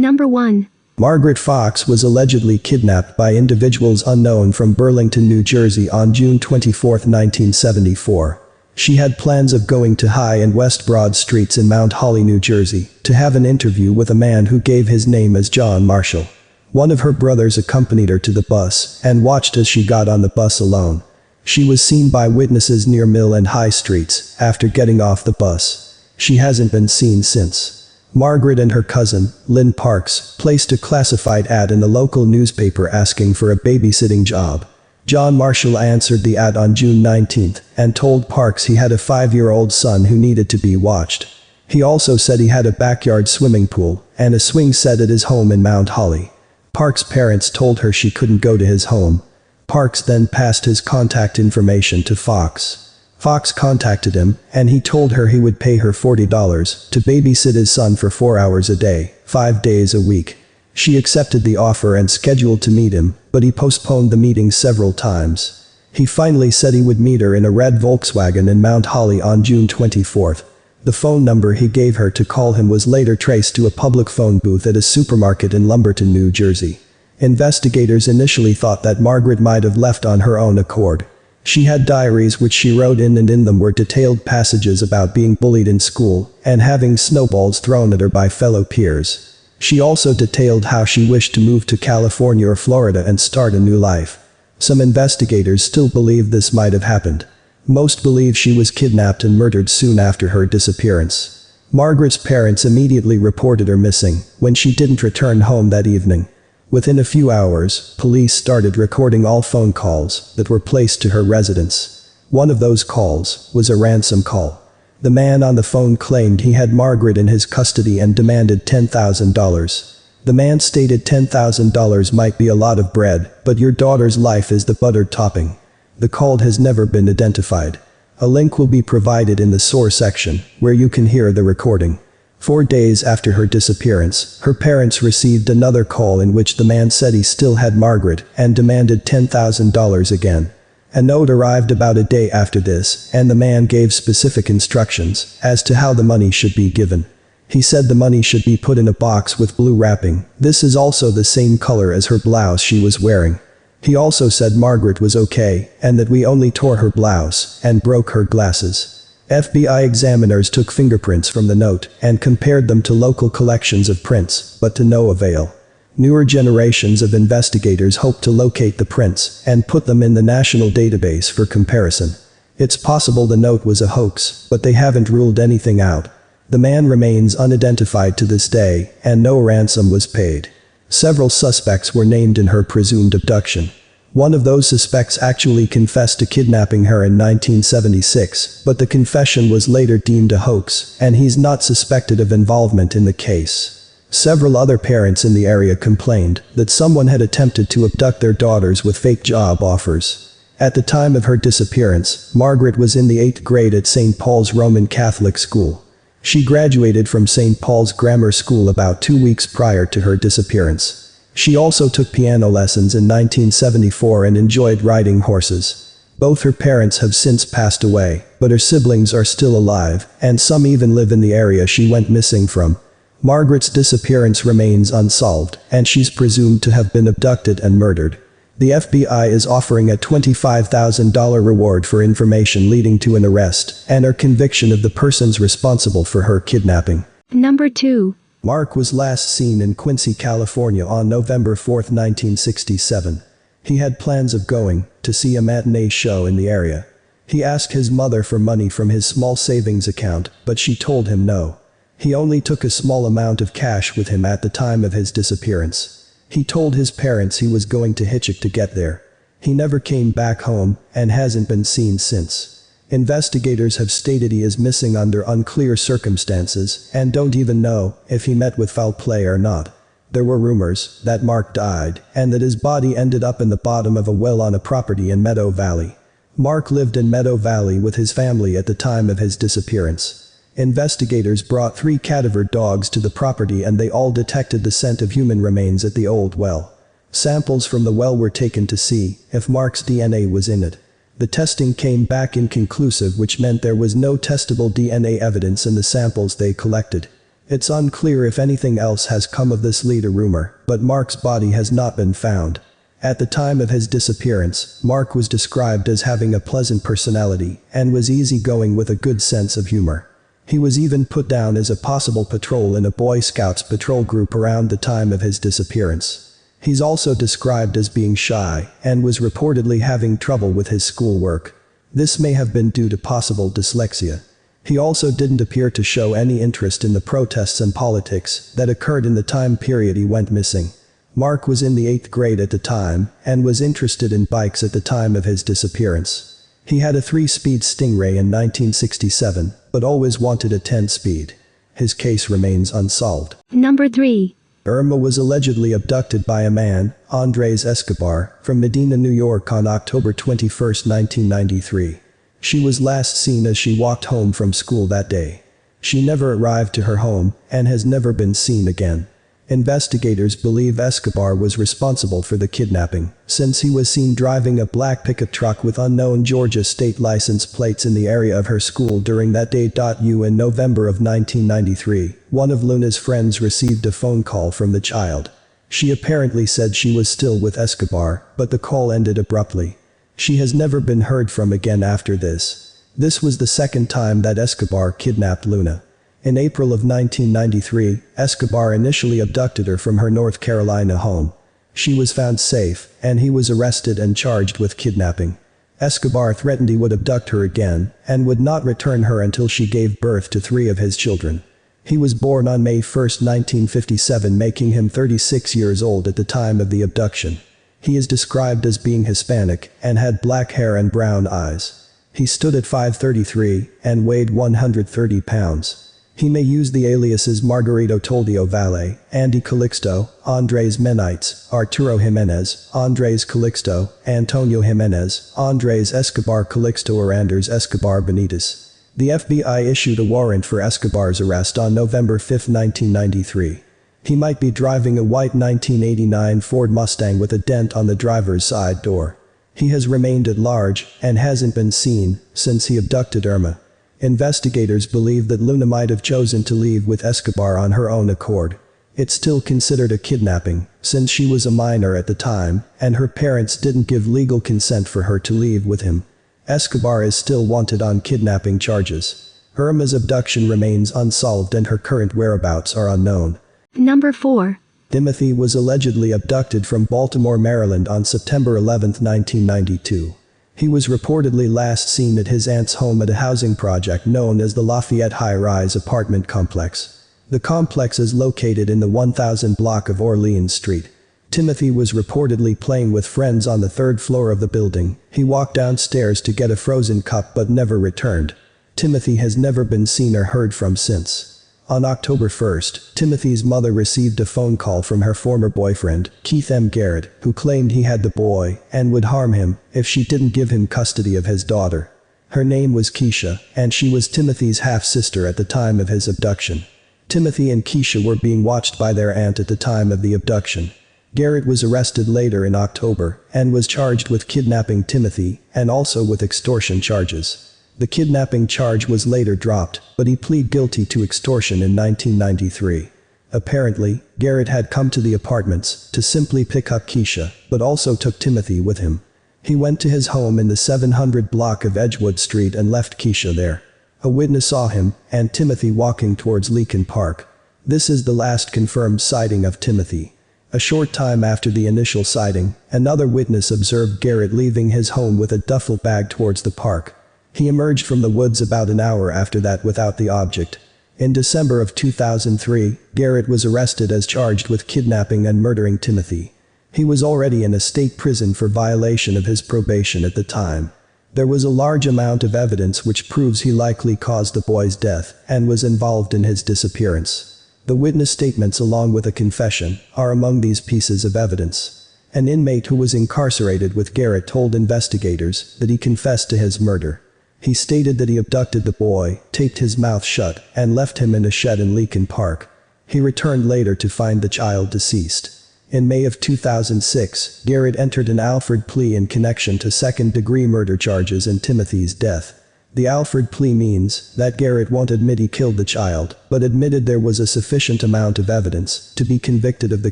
Number 1. Margaret Fox was allegedly kidnapped by individuals unknown from Burlington, New Jersey on June 24, 1974. She had plans of going to High and West Broad Streets in Mount Holly, New Jersey, to have an interview with a man who gave his name as John Marshall. One of her brothers accompanied her to the bus and watched as she got on the bus alone. She was seen by witnesses near Mill and High Streets after getting off the bus. She hasn't been seen since. Margaret and her cousin, Lynn Parks, placed a classified ad in the local newspaper asking for a babysitting job. John Marshall answered the ad on June 19 and told Parks he had a 5-year-old son who needed to be watched. He also said he had a backyard swimming pool and a swing set at his home in Mount Holly. Parks' parents told her she couldn't go to his home. Parks then passed his contact information to Fox. Fox contacted him, and he told her he would pay her $40 to babysit his son for 4 hours a day, 5 days a week. She accepted the offer and scheduled to meet him, but he postponed the meeting several times. He finally said he would meet her in a red Volkswagen in Mount Holly on June 24. The phone number he gave her to call him was later traced to a public phone booth at a supermarket in Lumberton, New Jersey. Investigators initially thought that Margaret might have left on her own accord. She had diaries which she wrote in, and in them were detailed passages about being bullied in school and having snowballs thrown at her by fellow peers. She also detailed how she wished to move to California or Florida and start a new life. Some investigators still believe this might have happened. Most believe she was kidnapped and murdered soon after her disappearance. Margaret's parents immediately reported her missing when she didn't return home that evening. Within a few hours, police started recording all phone calls that were placed to her residence. One of those calls was a ransom call. The man on the phone claimed he had Margaret in his custody and demanded $10,000. The man stated $10,000 might be a lot of bread, but your daughter's life is the buttered topping. The call has never been identified. A link will be provided in the source section, where you can hear the recording. 4 days after her disappearance, her parents received another call in which the man said he still had Margaret and demanded $10,000 again. A note arrived about a day after this, and the man gave specific instructions as to how the money should be given. He said the money should be put in a box with blue wrapping. This is also the same color as her blouse she was wearing. He also said Margaret was okay, and that we only tore her blouse and broke her glasses. FBI examiners took fingerprints from the note and compared them to local collections of prints, but to no avail. Newer generations of investigators hope to locate the prints and put them in the national database for comparison. It's possible the note was a hoax, but they haven't ruled anything out. The man remains unidentified to this day, and no ransom was paid. Several suspects were named in her presumed abduction. One of those suspects actually confessed to kidnapping her in 1976, but the confession was later deemed a hoax, and he's not suspected of involvement in the case. Several other parents in the area complained that someone had attempted to abduct their daughters with fake job offers. At the time of her disappearance, Margaret was in the 8th grade at St. Paul's Roman Catholic School. She graduated from St. Paul's Grammar School about 2 weeks prior to her disappearance. She also took piano lessons in 1974 and enjoyed riding horses. Both her parents have since passed away, but her siblings are still alive, and some even live in the area she went missing from. Margaret's disappearance remains unsolved, and she's presumed to have been abducted and murdered. The FBI is offering a $25,000 reward for information leading to an arrest and her conviction of the persons responsible for her kidnapping. Number 2. Mark was last seen in Quincy, California on November 4, 1967. He had plans of going to see a matinee show in the area. He asked his mother for money from his small savings account, but she told him no. He only took a small amount of cash with him at the time of his disappearance. He told his parents he was going to hitchhike to get there. He never came back home and hasn't been seen since. Investigators have stated he is missing under unclear circumstances and don't even know if he met with foul play or not. There were rumors that Mark died and that his body ended up in the bottom of a well on a property in Meadow Valley. Mark lived in Meadow Valley with his family at the time of his disappearance. Investigators brought 3 cadaver dogs to the property and they all detected the scent of human remains at the old well. Samples from the well were taken to see if Mark's DNA was in it. The testing came back inconclusive, which meant there was no testable DNA evidence in the samples they collected. It's unclear if anything else has come of this lead rumor, but Mark's body has not been found. At the time of his disappearance, Mark was described as having a pleasant personality and was easygoing with a good sense of humor. He was even put down as a possible patrol in a Boy Scouts patrol group around the time of his disappearance. He's also described as being shy and was reportedly having trouble with his schoolwork. This may have been due to possible dyslexia. He also didn't appear to show any interest in the protests and politics that occurred in the time period he went missing. Mark was in the 8th grade at the time and was interested in bikes at the time of his disappearance. He had a 3-speed Stingray in 1967, but always wanted a 10-speed. His case remains unsolved. Number 3. Irma was allegedly abducted by a man, Andres Escobar, from Medina, New York on October 21, 1993. She was last seen as she walked home from school that day. She never arrived to her home and has never been seen again. Investigators believe Escobar was responsible for the kidnapping, since he was seen driving a black pickup truck with unknown Georgia state license plates in the area of her school during that day. In November of 1993, one of Luna's friends received a phone call from the child. She apparently said she was still with Escobar, but the call ended abruptly. She has never been heard from again after this. This was the second time that Escobar kidnapped Luna. In April of 1993, Escobar initially abducted her from her North Carolina home. She was found safe, and he was arrested and charged with kidnapping. Escobar threatened he would abduct her again, and would not return her until she gave birth to 3 of his children. He was born on May 1, 1957, making him 36 years old at the time of the abduction. He is described as being Hispanic and had black hair and brown eyes. He stood at 5'33" and weighed 130 pounds. He may use the aliases Margarito Toldio Valle, Andy Calixto, Andres Menites, Arturo Jimenez, Andres Calixto, Antonio Jimenez, Andres Escobar Calixto or Anders Escobar Benitez. The FBI issued a warrant for Escobar's arrest on November 5, 1993. He might be driving a white 1989 Ford Mustang with a dent on the driver's side door. He has remained at large and hasn't been seen since he abducted Irma. Investigators believe that Luna might have chosen to leave with Escobar on her own accord. It's still considered a kidnapping, since she was a minor at the time, and her parents didn't give legal consent for her to leave with him. Escobar is still wanted on kidnapping charges. Irma's abduction remains unsolved and her current whereabouts are unknown. Number 4. Timothy was allegedly abducted from Baltimore, Maryland on September 11, 1992. He was reportedly last seen at his aunt's home at a housing project known as the Lafayette High-Rise Apartment Complex. The complex is located in the 1000 block of Orleans Street. Timothy was reportedly playing with friends on the 3rd floor of the building. He walked downstairs to get a frozen cup but never returned. Timothy has never been seen or heard from since. On October 1st, Timothy's mother received a phone call from her former boyfriend, Keith M. Garrett, who claimed he had the boy and would harm him if she didn't give him custody of his daughter. Her name was Keisha, and she was Timothy's half-sister at the time of his abduction. Timothy and Keisha were being watched by their aunt at the time of the abduction. Garrett was arrested later in October and was charged with kidnapping Timothy and also with extortion charges. The kidnapping charge was later dropped, but he pleaded guilty to extortion in 1993. Apparently, Garrett had come to the apartments to simply pick up Keisha, but also took Timothy with him. He went to his home in the 700 block of Edgewood Street and left Keisha there. A witness saw him and Timothy walking towards Leakin Park. This is the last confirmed sighting of Timothy. A short time after the initial sighting, another witness observed Garrett leaving his home with a duffel bag towards the park. He emerged from the woods about an hour after that without the object. In December of 2003, Garrett was arrested as charged with kidnapping and murdering Timothy. He was already in a state prison for violation of his probation at the time. There was a large amount of evidence which proves he likely caused the boy's death and was involved in his disappearance. The witness statements along with a confession are among these pieces of evidence. An inmate who was incarcerated with Garrett told investigators that he confessed to his murder. He stated that he abducted the boy, taped his mouth shut, and left him in a shed in Leakin Park. He returned later to find the child deceased. In May of 2006, Garrett entered an Alford plea in connection to second-degree murder charges in Timothy's death. The Alford plea means that Garrett won't admit he killed the child, but admitted there was a sufficient amount of evidence to be convicted of the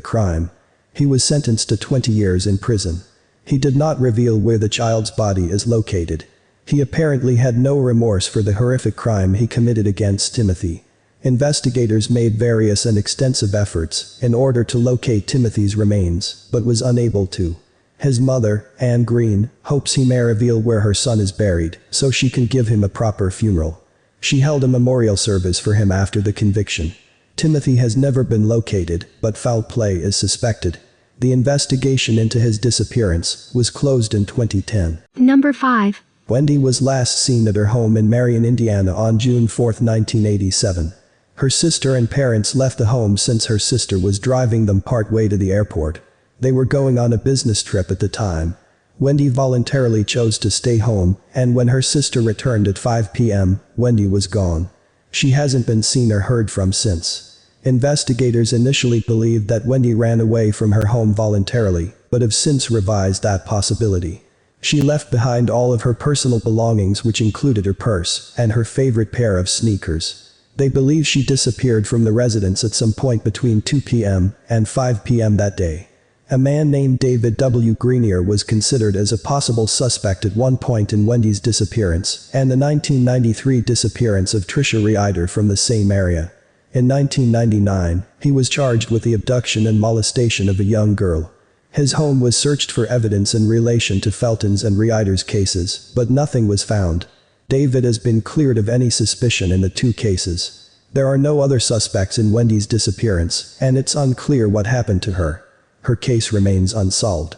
crime. He was sentenced to 20 years in prison. He did not reveal where the child's body is located. He apparently had no remorse for the horrific crime he committed against Timothy. Investigators made various and extensive efforts in order to locate Timothy's remains, but was unable to. His mother, Anne Green, hopes he may reveal where her son is buried, so she can give him a proper funeral. She held a memorial service for him after the conviction. Timothy has never been located, but foul play is suspected. The investigation into his disappearance was closed in 2010. Number 5. Wendy was last seen at her home in Marion, Indiana on June 4, 1987. Her sister and parents left the home since her sister was driving them part way to the airport. They were going on a business trip at the time. Wendy voluntarily chose to stay home, and when her sister returned at 5 p.m., Wendy was gone. She hasn't been seen or heard from since. Investigators initially believed that Wendy ran away from her home voluntarily, but have since revised that possibility. She left behind all of her personal belongings, which included her purse and her favorite pair of sneakers. They believe she disappeared from the residence at some point between 2 p.m. and 5 p.m. that day. A man named David W. Greenier was considered as a possible suspect at one point in Wendy's disappearance and the 1993 disappearance of Tricia Reider from the same area. In 1999, he was charged with the abduction and molestation of a young girl. His home was searched for evidence in relation to Felton's and Reider's cases, but nothing was found. David has been cleared of any suspicion in the two cases. There are no other suspects in Wendy's disappearance, and it's unclear what happened to her. Her case remains unsolved.